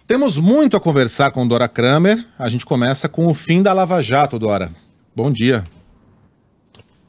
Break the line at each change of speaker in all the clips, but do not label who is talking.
Temos muito a conversar com Dora Kramer. A gente começa com o fim da Lava Jato, Dora. Bom dia.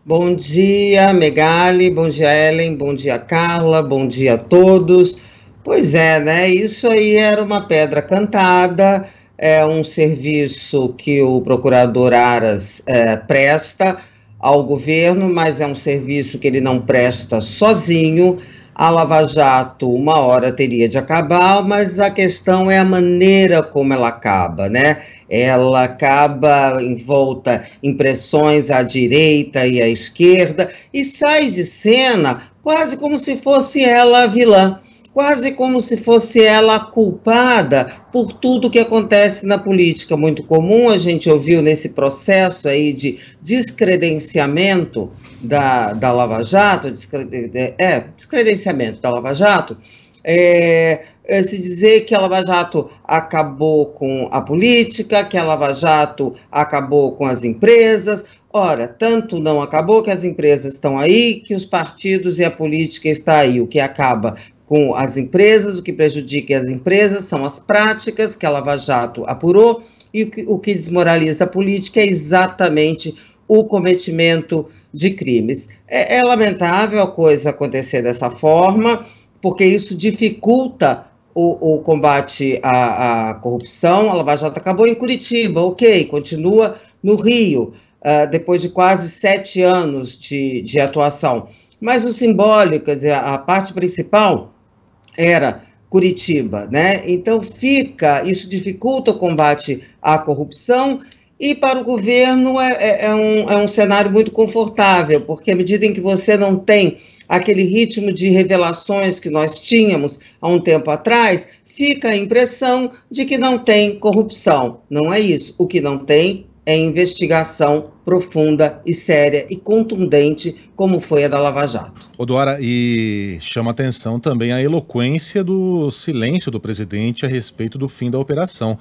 Bom dia, Megali, bom dia, Ellen, bom dia, Carla, bom dia a todos. Pois é, né? Isso aí era uma pedra cantada, é um serviço que o procurador Aras presta ao governo, mas é um serviço que ele não presta sozinho. A Lava Jato, uma hora teria de acabar, mas a questão é a maneira como ela acaba, né? Ela acaba envolta em pressões à direita e à esquerda e sai de cena quase como se fosse ela a vilã, quase como se fosse ela a culpada por tudo que acontece na política. Muito comum, a gente ouviu nesse processo aí de descredenciamento da Lava Jato, descredenciamento da Lava Jato, se dizer que a Lava Jato acabou com a política, que a Lava Jato acabou com as empresas. Ora, tanto não acabou que as empresas estão aí, que os partidos e a política estão aí. O que acaba com as empresas, o que prejudica as empresas são as práticas que a Lava Jato apurou, e o que desmoraliza a política é exatamente o cometimento de crimes. É lamentável a coisa acontecer dessa forma, porque isso dificulta o combate à corrupção. A Lava Jato acabou em Curitiba, ok, continua no Rio, depois de quase 7 anos de atuação. Mas o simbólico, quer dizer, a parte principal era Curitiba, né? Então isso dificulta o combate à corrupção, e para o governo é um cenário muito confortável, porque à medida em que você não tem aquele ritmo de revelações que nós tínhamos há um tempo atrás, fica a impressão de que não tem corrupção. Não é isso. O que não tem é investigação profunda e séria e contundente, como foi a da Lava Jato.
Dora, e chama atenção também a eloquência do silêncio do presidente a respeito do fim da operação.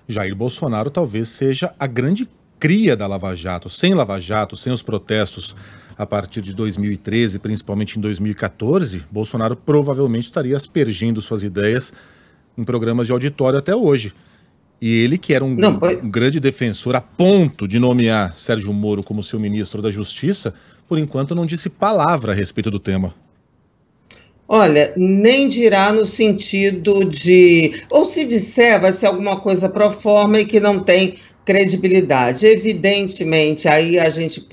Jair Bolsonaro talvez seja a grande cria da Lava Jato. Sem Lava Jato, sem os protestos a partir de 2013, principalmente em 2014, Bolsonaro provavelmente estaria aspergindo suas ideias em programas de auditório até hoje. E ele, que era um grande defensor, a ponto de nomear Sérgio Moro como seu ministro da Justiça, por enquanto não disse palavra a respeito do tema.
Olha, nem dirá no sentido de... Ou se disser, vai ser alguma coisa pro forma e que não tem credibilidade. Evidentemente, aí a gente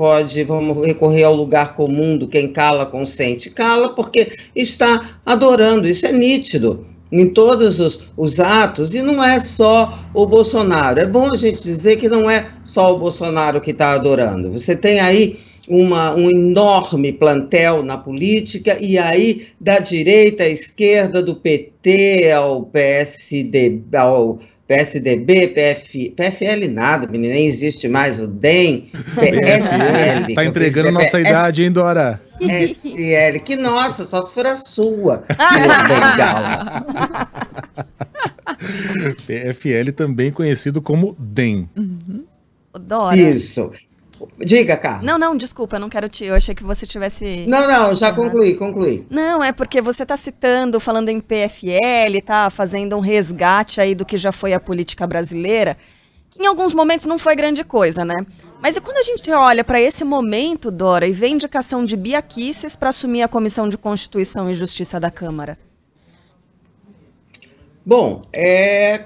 vamos recorrer ao lugar comum do quem cala consente. Cala porque está adorando, isso é nítido em todos os atos, e não é só o Bolsonaro. É bom a gente dizer que não é só o Bolsonaro que está adorando. Você tem aí um enorme plantel na política, e aí da direita à esquerda, do PT ao PSD, ao PSDB, PFL nada, menina, nem existe mais o DEM, PFL.
Tá entregando nossa idade, hein, Dora?
PSL, que nossa, só se for a sua.
PFL também conhecido como DEM.
Uhum. Dora.
Isso. Diga, Carla.
Não, desculpa, eu não quero eu achei que você tivesse...
Não, já concluí.
Não, é porque você está citando, falando em PFL, tá fazendo um resgate aí do que já foi a política brasileira, que em alguns momentos não foi grande coisa, né? Mas e quando a gente olha para esse momento, Dora, e vê a indicação de Bia Kicis para assumir a Comissão de Constituição e Justiça da Câmara?
Bom, é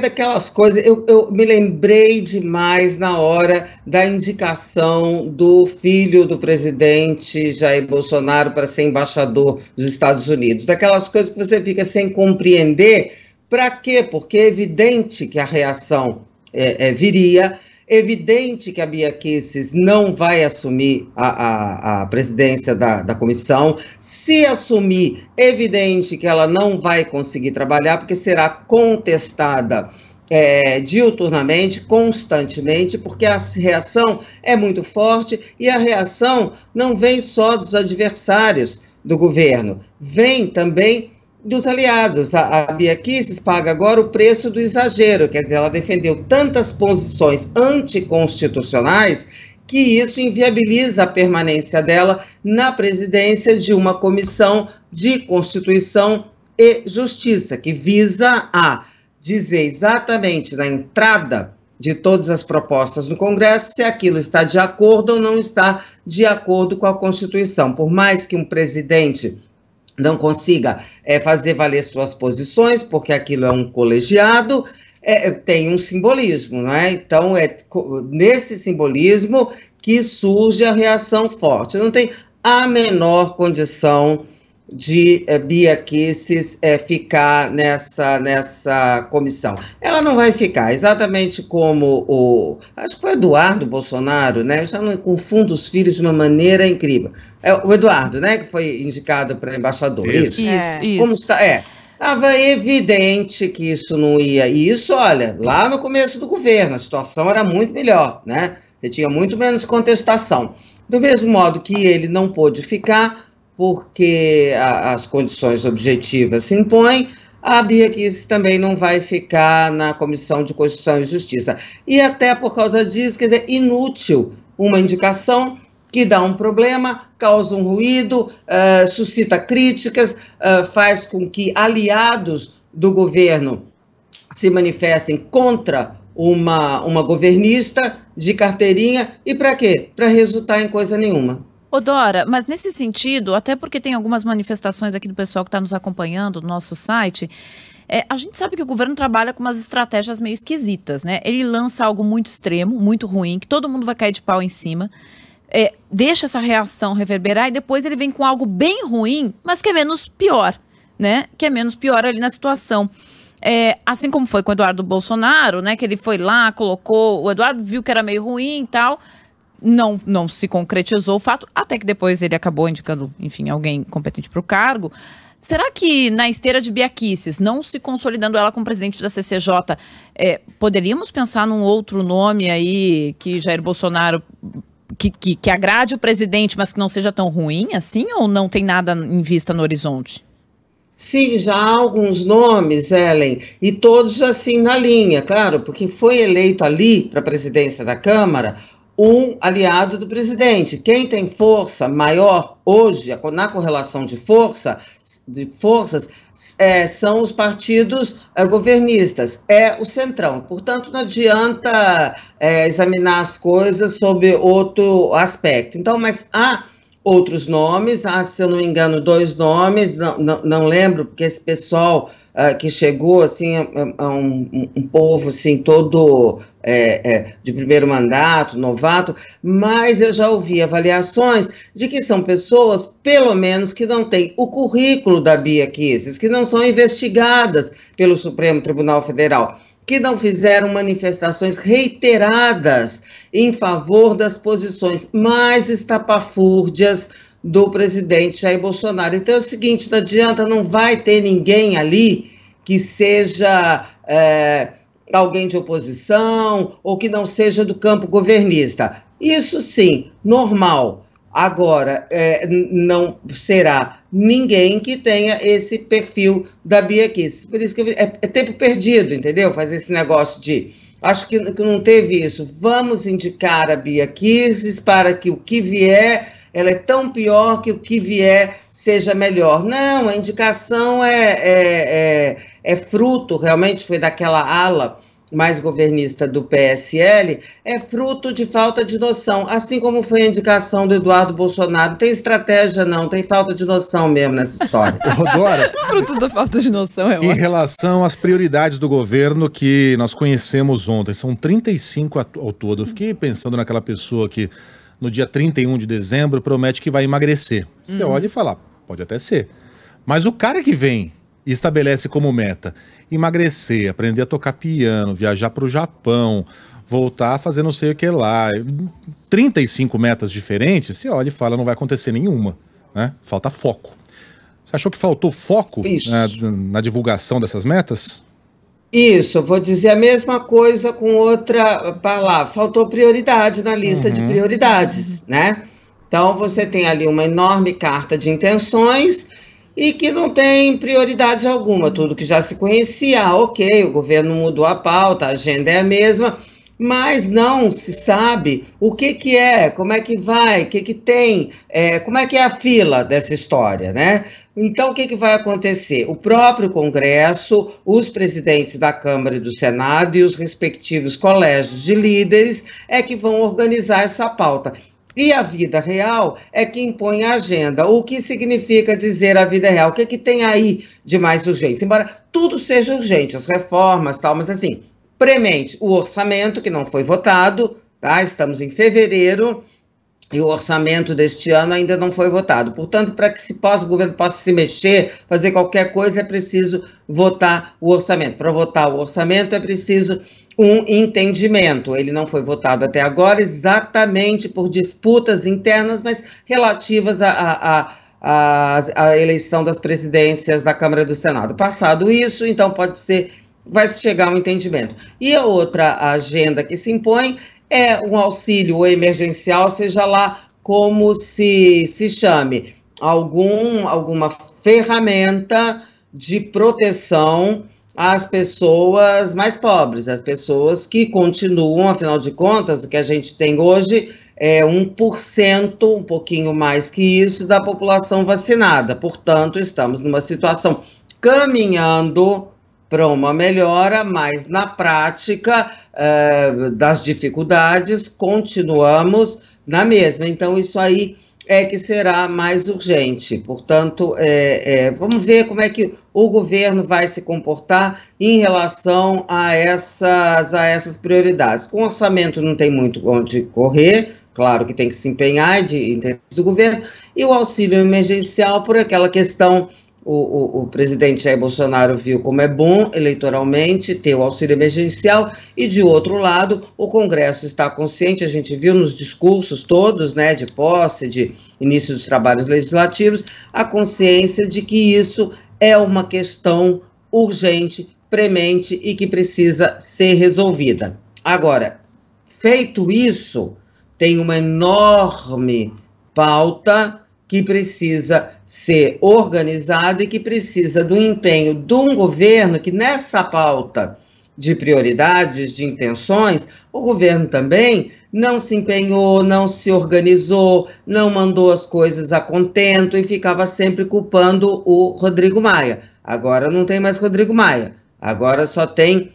daquelas coisas, eu me lembrei demais na hora da indicação do filho do presidente Jair Bolsonaro para ser embaixador dos Estados Unidos, daquelas coisas que você fica sem compreender. Para quê? Porque é evidente que a reação viria, evidente que a Bia Kicis não vai assumir a presidência da comissão. Se assumir, evidente que ela não vai conseguir trabalhar, porque será contestada diuturnamente, constantemente, porque a reação é muito forte, e a reação não vem só dos adversários do governo, vem também dos aliados. A Bia Kicis paga agora o preço do exagero, quer dizer, ela defendeu tantas posições anticonstitucionais que isso inviabiliza a permanência dela na presidência de uma comissão de Constituição e Justiça, que visa a dizer exatamente na entrada de todas as propostas no Congresso se aquilo está de acordo ou não está de acordo com a Constituição. Por mais que um presidente não consiga fazer valer suas posições, porque aquilo é um colegiado, tem um simbolismo, não é? Então, é nesse simbolismo que surge a reação forte. Não tem a menor condição de Bia Kicis ficar nessa comissão. Ela não vai ficar, exatamente como acho que foi Eduardo Bolsonaro, né? Eu já não confundo os filhos de uma maneira incrível. O Eduardo, né? Que foi indicado para embaixador.
Isso.
Como está? Estava evidente que isso não ia. E isso, olha, lá no começo do governo, a situação era muito melhor, né? Você tinha muito menos contestação. Do mesmo modo que ele não pôde ficar, porque as condições objetivas se impõem, a Bia Kicis também não vai ficar na Comissão de Constituição e Justiça. E até por causa disso, quer dizer, inútil uma indicação que dá um problema, causa um ruído, suscita críticas, faz com que aliados do governo se manifestem contra uma governista de carteirinha. E para quê? Para resultar em coisa nenhuma.
Ô Dora, mas nesse sentido, até porque tem algumas manifestações aqui do pessoal que está nos acompanhando no nosso site, a gente sabe que o governo trabalha com umas estratégias meio esquisitas, né? Ele lança algo muito extremo, muito ruim, que todo mundo vai cair de pau em cima, deixa essa reação reverberar e depois ele vem com algo bem ruim, mas que é menos pior, né? Que é menos pior ali na situação. Assim como foi com o Eduardo Bolsonaro, né? Que ele foi lá, colocou, o Eduardo viu que era meio ruim e tal, não se concretizou o fato, até que depois ele acabou indicando, enfim, alguém competente para o cargo. Será que na esteira de Bia Kicis, não se consolidando ela como presidente da CCJ, poderíamos pensar num outro nome aí que Jair Bolsonaro, que agrade o presidente, mas que não seja tão ruim assim, ou não tem nada em vista no horizonte?
Sim, já há alguns nomes, Ellen, e todos assim na linha, claro, porque foi eleito ali para a presidência da Câmara um aliado do presidente. Quem tem força maior hoje, na correlação de forças, são os partidos governistas, o Centrão. Portanto, não adianta examinar as coisas sob outro aspecto. Então, mas há outros nomes, se eu não me engano, 2 nomes, não lembro, porque esse pessoal que chegou, assim, a um povo, assim, todo de primeiro mandato, novato, mas eu já ouvi avaliações de que são pessoas, pelo menos, que não têm o currículo da Bia Kicis, que não são investigadas pelo Supremo Tribunal Federal, que não fizeram manifestações reiteradas em favor das posições mais estapafúrdias do presidente Jair Bolsonaro. Então é o seguinte, não adianta, não vai ter ninguém ali que seja alguém de oposição ou que não seja do campo governista. Isso sim, normal. Agora, não será ninguém que tenha esse perfil da Bia Kicis. Por isso que é tempo perdido, entendeu? Fazer esse negócio de... Acho que não teve isso. Vamos indicar a Bia Kicis para que o que vier, ela é tão pior que o que vier seja melhor. Não, a indicação é fruto, realmente foi daquela ala mais governista do PSL, é fruto de falta de noção, assim como foi a indicação do Eduardo Bolsonaro. Não tem estratégia não, tem falta de noção mesmo nessa história.
Dora,
fruto da falta de noção,
em relação às prioridades do governo que nós conhecemos ontem, são 35 ao todo. Eu fiquei pensando naquela pessoa que no dia 31 de dezembro promete que vai emagrecer. Você olha e fala, pode até ser. Mas o cara que vem e estabelece como meta emagrecer, aprender a tocar piano, viajar para o Japão, voltar a fazer não sei o que lá, 35 metas diferentes, você olha e fala, não vai acontecer nenhuma, né? Falta foco. Você achou que faltou foco na divulgação dessas metas?
Isso, vou dizer a mesma coisa com outra palavra, faltou prioridade na lista de prioridades, né? Então você tem ali uma enorme carta de intenções e que não tem prioridade alguma, tudo que já se conhecia, ok, o governo mudou a pauta, a agenda é a mesma, mas não se sabe o que é, como é que vai, o que tem, como é que é a fila dessa história, né? Então, o que vai acontecer? O próprio Congresso, os presidentes da Câmara e do Senado e os respectivos colégios de líderes é que vão organizar essa pauta. E a vida real é que impõe a agenda. O que significa dizer a vida real? O que tem aí de mais urgente? Embora tudo seja urgente, as reformas, tal, mas assim, premente o orçamento, que não foi votado, tá? Estamos em fevereiro, e o orçamento deste ano ainda não foi votado. Portanto, para que o governo possa se mexer, fazer qualquer coisa, é preciso votar o orçamento. Para votar o orçamento é preciso um entendimento. Ele não foi votado até agora exatamente por disputas internas, mas relativas à eleição das presidências da Câmara e do Senado. Passado isso, então vai se chegar a um entendimento. E a outra agenda que se impõe é um auxílio emergencial, seja lá como se chame, alguma ferramenta de proteção às pessoas mais pobres, às pessoas que continuam, afinal de contas, o que a gente tem hoje é 1%, um pouquinho mais que isso, da população vacinada. Portanto, estamos numa situação caminhando para uma melhora, mas na prática das dificuldades continuamos na mesma. Então, isso aí é que será mais urgente. Portanto, vamos ver como é que o governo vai se comportar em relação a essas prioridades. Com o orçamento não tem muito onde correr, claro que tem que se empenhar de interesse do governo, e o auxílio emergencial por aquela questão. O presidente Jair Bolsonaro viu como é bom eleitoralmente ter o auxílio emergencial e, de outro lado, o Congresso está consciente, a gente viu nos discursos todos, né, de posse, de início dos trabalhos legislativos, a consciência de que isso é uma questão urgente, premente e que precisa ser resolvida. Agora, feito isso, tem uma enorme pauta que precisa ser organizada e que precisa do empenho de um governo que, nessa pauta de prioridades, de intenções, o governo também não se empenhou, não se organizou, não mandou as coisas a contento e ficava sempre culpando o Rodrigo Maia. Agora não tem mais Rodrigo Maia, agora só tem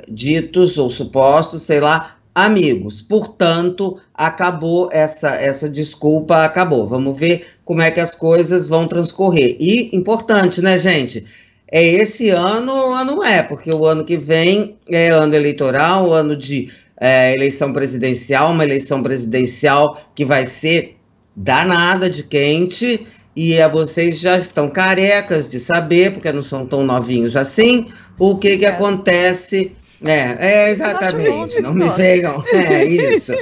ditos ou supostos, sei lá, amigos. Portanto, acabou essa desculpa, acabou. Vamos ver como é que as coisas vão transcorrer. E, importante, né, gente? Esse ano não é, porque o ano que vem é ano eleitoral, ano de eleição presidencial, uma eleição presidencial que vai ser danada de quente, e vocês já estão carecas de saber, porque não são tão novinhos assim, o que acontece. Exatamente, não me venham, isso.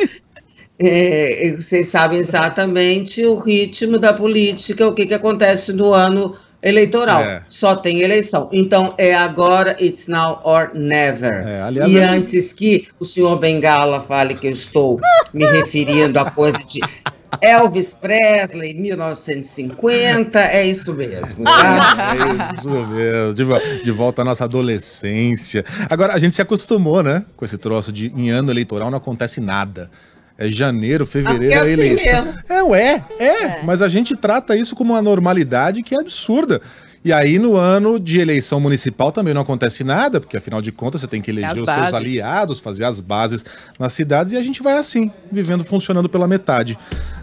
Vocês sabem exatamente o ritmo da política, o que acontece no ano eleitoral. Só tem eleição. Então, agora, it's now or never.
Aliás,
e antes que o senhor Bengala fale que eu estou me referindo a coisa de Elvis Presley, 1950, é isso mesmo. Tá?
É isso mesmo, de volta à nossa adolescência. Agora, a gente se acostumou, né, com esse troço de em ano eleitoral não acontece nada. É janeiro, fevereiro, a eleição. Mas a gente trata isso como uma normalidade que é absurda. E aí, no ano de eleição municipal também não acontece nada, porque afinal de contas você tem que eleger os seus aliados, fazer as bases nas cidades, e a gente vai assim, vivendo, funcionando pela metade.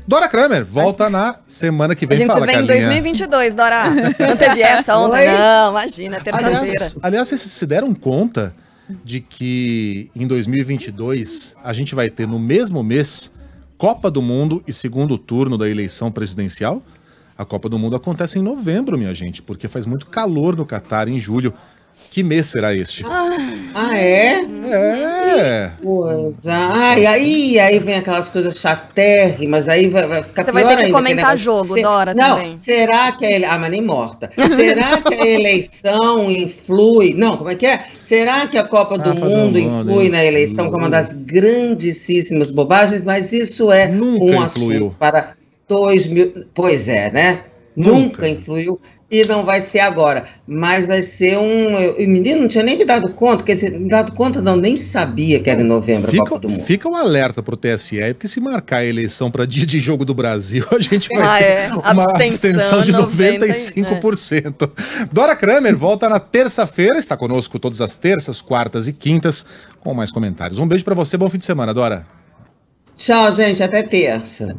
Dora Kramer, volta na semana que vem.
Fala, Carlinha. A gente vem em 2022, Dora. Não teve essa ontem, não, imagina, terça-feira.
Aliás, vocês se deram conta de que em 2022 a gente vai ter no mesmo mês Copa do Mundo e segundo turno da eleição presidencial? A Copa do Mundo acontece em novembro, minha gente, porque faz muito calor no Catar em julho. Que mês será este?
Coisa. Aí vem aquelas coisas chatérrimas, aí vai ficar pior ainda.
Você vai ter que comentar jogo, Dora, também.
Não, será que mas nem morta. Será que a eleição influi? Não, como é que é? Será que a Copa do Mundo influi na eleição, que é uma das grandíssimas bobagens, mas isso é
Nunca
um assunto para 2000. Pois é, né? Nunca influiu. e não vai ser agora, mas vai ser o menino não tinha nem me dado conta, quer dizer, me dado conta não, nem sabia que era em novembro a Copa do Mundo.
Fica um alerta pro TSE, porque se marcar a eleição para dia de jogo do Brasil, a gente vai ter uma abstenção de 95%. Dora Kramer volta na terça-feira, está conosco todas as terças, quartas e quintas, com mais comentários. Um beijo para você, bom fim de semana, Dora.
Tchau, gente, até terça.